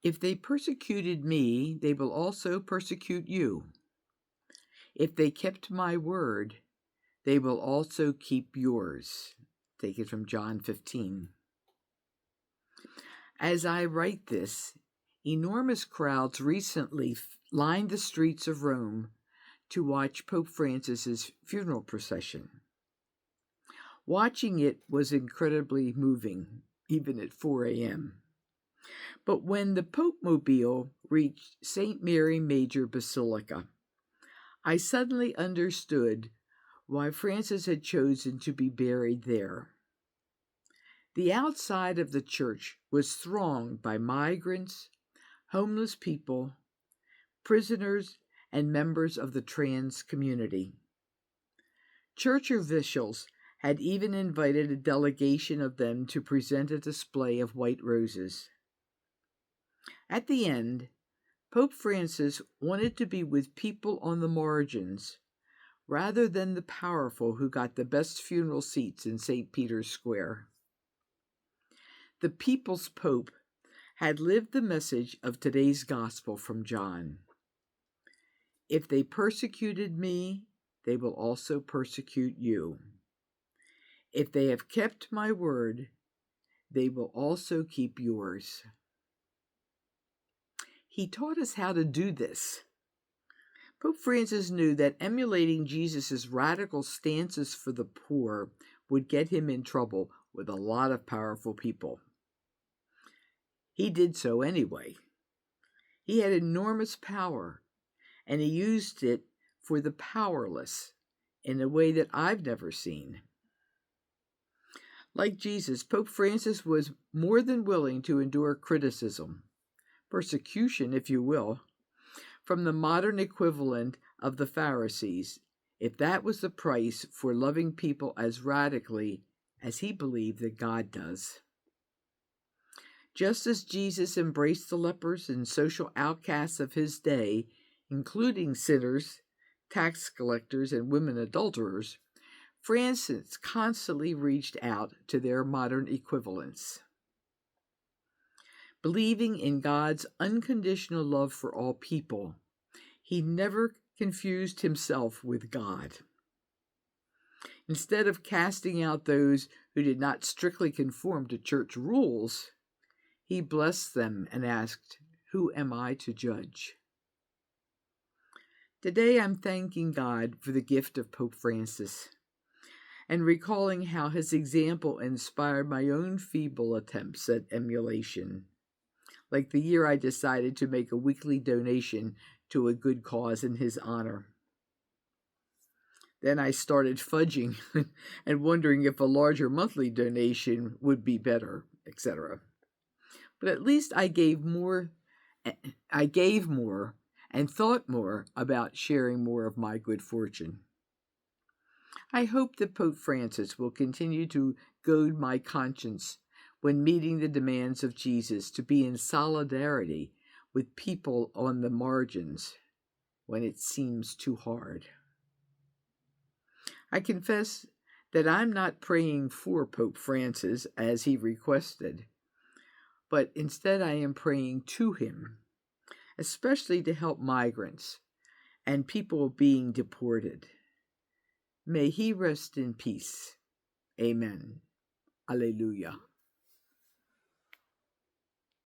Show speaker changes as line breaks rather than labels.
If they persecuted me, they will also persecute you. If they kept my word, they will also keep yours. Take it from John 15. As I write this, enormous crowds recently lined the streets of Rome to watch Pope Francis's funeral procession. Watching it was incredibly moving, even at 4 a.m. But when the Pope Mobile reached St. Mary Major Basilica, I suddenly understood why Francis had chosen to be buried there. The outside of the church was thronged by migrants, homeless people, prisoners, and members of the trans community. Church officials had even invited a delegation of them to present a display of white roses. At the end, Pope Francis wanted to be with people on the margins rather than the powerful who got the best funeral seats in St. Peter's Square. The people's Pope had lived the message of today's gospel from John. If they persecuted me, they will also persecute you. If they have kept my word, they will also keep yours. He taught us how to do this. Pope Francis knew that emulating Jesus' radical stances for the poor would get him in trouble with a lot of powerful people. He did so anyway. He had enormous power, and he used it for the powerless in a way that I've never seen. Like Jesus, Pope Francis was more than willing to endure criticism, persecution, if you will, from the modern equivalent of the Pharisees, if that was the price for loving people as radically as he believed that God does. Just as Jesus embraced the lepers and social outcasts of his day, including sinners, tax collectors, and women adulterers, Francis constantly reached out to their modern equivalents. Believing in God's unconditional love for all people, he never confused himself with God. Instead of casting out those who did not strictly conform to church rules, he blessed them and asked, "Who am I to judge?" Today I'm thanking God for the gift of Pope Francis and recalling how his example inspired my own feeble attempts at emulation, like the year I decided to make a weekly donation to a good cause in his honor. Then I started fudging and wondering if a larger monthly donation would be better, etc. But at least I gave more and thought more about sharing more of my good fortune. I hope that Pope Francis will continue to goad my conscience when meeting the demands of Jesus to be in solidarity with people on the margins when it seems too hard. I confess that I'm not praying for Pope Francis as he requested, but instead I am praying to him, especially to help migrants and people being deported. May he rest in peace. Amen. Alleluia.